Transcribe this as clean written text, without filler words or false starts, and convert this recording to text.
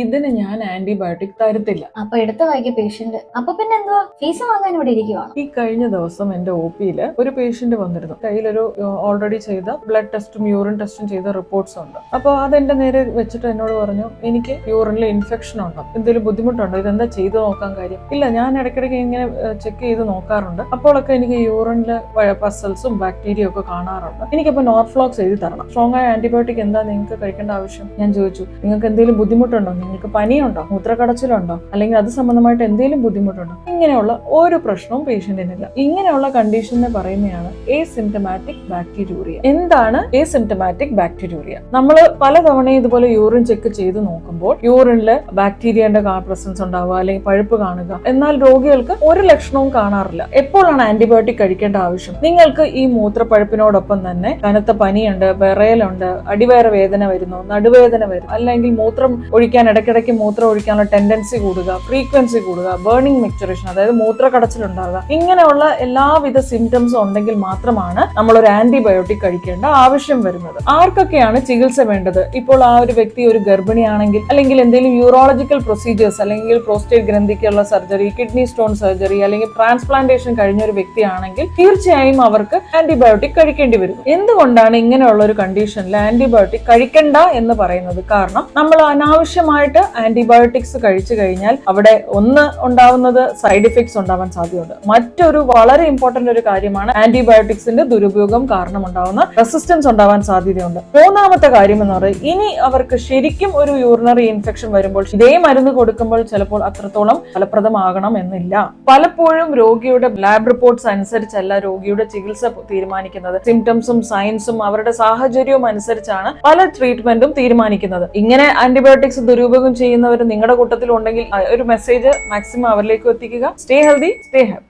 ഇതിന് ഞാൻ ആന്റിബയോട്ടിക് തരത്തില്ല. അപ്പൊ എടുത്ത വൈകിയ പേഷ്യന്റ് അപ്പൊ പിന്നെ എന്തുവാ ഫീസ് വാങ്ങാൻ ഇവിടെ ഇരിക്കുവാണ്? ഈ കഴിഞ്ഞ ദിവസം എന്റെ OP-യില് ഒരു പേഷ്യന്റ് വന്നിരുന്നു. കയ്യിലൊരു ഓൾറെഡി ചെയ്ത ബ്ലഡ് ടെസ്റ്റും യൂറിൻ ടെസ്റ്റും ചെയ്ത റിപ്പോർട്ട്സ് ഉണ്ട്. അപ്പോൾ അതെന്റെ നേരെ വെച്ചിട്ട് എന്നോട് പറഞ്ഞു, എനിക്ക് യൂറിനിൽ ഇൻഫെക്ഷൻ ഉണ്ടോ, എന്തെങ്കിലും ബുദ്ധിമുട്ടുണ്ടോ, ഇതെന്താ ചെയ്ത് നോക്കാൻ കാര്യം? ഇല്ല, ഞാൻ ഇടയ്ക്കിടയ്ക്ക് ഇങ്ങനെ ചെക്ക് ചെയ്ത് നോക്കാറുണ്ട്. അപ്പോഴൊക്കെ എനിക്ക് യൂറിനില് പസൽസും ബാക്ടീരിയ ഒക്കെ കാണാറുണ്ട്. എനിക്കപ്പോൾ നോർഫ്ലോക്സ് എഴുതി തരണം. സ്ട്രോങ് ആയ ആന്റിബയോട്ടിക് എന്താ നിങ്ങൾക്ക് കഴിക്കേണ്ട ആവശ്യം? ഞാൻ ചോദിച്ചു, നിങ്ങൾക്ക് എന്തെങ്കിലും ബുദ്ധിമുട്ടുണ്ടോ, നിങ്ങൾക്ക് പനിയുണ്ടോ, മൂത്രക്കടച്ചിലുണ്ടോ, അല്ലെങ്കിൽ അത് സംബന്ധമായിട്ട് എന്തെങ്കിലും ബുദ്ധിമുട്ടുണ്ടോ? ഇങ്ങനെയുള്ള ഒരു പ്രശ്നവും പേഷ്യന്റിനില്ല. ഇങ്ങനെയുള്ള കണ്ടീഷനെ പറയുന്നതാണ് എസിംപ്റ്റമാറ്റിക് ബാക്ടീരിയൂറിയ. എന്താണ് എസിംപ്റ്റമാറ്റിക് ബാക്ടീരിയൂറിയ? നമ്മൾ പലതവണ ഇതുപോലെ യൂറിൻ ചെക്ക് ചെയ്ത് നോക്കുമ്പോൾ യൂറിനില് ബാക്ടീരിയന്റെ പ്രസൻസ് ഉണ്ടാവുക, അല്ലെങ്കിൽ പഴുപ്പ് കാണുക, എന്നാൽ രോഗികൾക്ക് ഒരു ലക്ഷണവും കാണാറില്ല. എപ്പോഴാണ് ആന്റിബയോട്ടിക് കഴിക്കേണ്ട ആവശ്യം? നിങ്ങൾക്ക് ഈ മൂത്രപ്പഴുപ്പിനോടൊപ്പം തന്നെ കനത്ത പനിയുണ്ട്, വിറയലുണ്ട്, അടിവയറ് വേദന വരുന്നു, നടുവേദന വരും, അല്ലെങ്കിൽ മൂത്രം ഒഴിക്കാൻ ഇടയ്ക്കിടയ്ക്ക് മൂത്രം ഒഴിക്കാനുള്ള ടെൻഡൻസി കൂടുക, ഫ്രീക്വൻസി കൂടുക, ബേണിംഗ് മെക്ചറേഷൻ, അതായത് മൂത്രക്കടച്ചിലുണ്ടാകുക, ഇങ്ങനെയുള്ള എല്ലാവിധ സിംറ്റംസും ഉണ്ടെങ്കിൽ മാത്രമാണ് നമ്മൾ ഒരു ആന്റിബയോട്ടിക് കഴിക്കേണ്ട ആവശ്യം വരുന്നത്. ആർക്കൊക്കെയാണ് ചികിത്സ വേണ്ടത്? ഇപ്പോൾ ആ ഒരു വ്യക്തി ഒരു ഗർഭിണിയാണെങ്കിൽ, അല്ലെങ്കിൽ എന്തെങ്കിലും യൂറോളജിക്കൽ പ്രൊസീജിയേഴ്സ്, അല്ലെങ്കിൽ പ്രോസ്റ്റേറ്റ് ഗ്രന്ഥിക്കുള്ള സർജറി, കിഡ്നി സ്റ്റോൺ സർജറി, അല്ലെങ്കിൽ ട്രാൻസ്പ്ലാന്റേഷൻ കഴിഞ്ഞ ഒരു വ്യക്തിയാണെങ്കിൽ തീർച്ചയായും അവർക്ക് ആന്റിബയോട്ടിക് കഴിക്കേണ്ടി വരും. എന്തുകൊണ്ടാണ് ഇങ്ങനെയുള്ള ഒരു കണ്ടീഷനിൽ ആന്റിബയോട്ടിക് കഴിക്കണ്ട എന്ന് പറയുന്നത്? കാരണം നമ്മൾ അനാവശ്യമായിട്ട് ആന്റിബയോട്ടിക്സ് കഴിച്ചു കഴിഞ്ഞാൽ അവിടെ ഒന്ന് ഉണ്ടാവുന്നത് സൈഡ് ഇഫക്ട്സ് ഉണ്ടാവാൻ സാധ്യതയുണ്ട്. മറ്റൊരു വളരെ ഇമ്പോർട്ടന്റ് ഒരു കാര്യമാണ് ആന്റിബയോട്ടിക്സിന്റെ ദുരുപയോഗം കാരണം ഉണ്ടാവുന്ന റെസിസ്റ്റൻസ് ഉണ്ടാവാൻ സാധ്യതയുണ്ട്. മൂന്നാമത്തെ കാര്യം എന്ന് പറയുന്നത്, ഇനി അവർക്ക് ശരിക്കും ഒരു യൂറിനറി ഇൻഫെക്ഷൻ വരുമ്പോൾ ഇതേ മരുന്ന് കൊടുക്കുമ്പോൾ ചിലപ്പോൾ അത്രത്തോളം ഫലപ്രദമാകണം എന്നില്ല. പലപ്പോഴും രോഗിയുടെ ലാബ് റിപ്പോർട്ട്സ് അനുസരിച്ചല്ല രോഗിയുടെ ചികിത്സ തീരുമാനിക്കുന്നത്. സിംറ്റംസും സയൻസും അവരുടെ സാഹചര്യവും അനുസരിച്ചാണ് പല ട്രീറ്റ്മെന്റും തീരുമാനിക്കുന്നത്. ഇങ്ങനെ ആന്റിബയോട്ടിക്സ് ദുരുപയോഗം ചെയ്യുന്നവർ നിങ്ങളുടെ കൂട്ടത്തിൽ ഉണ്ടെങ്കിൽ ഒരു മെസ്സേജ് മാക്സിമം അവരിലേക്ക് എത്തിക്കുക. Stay healthy, stay happy.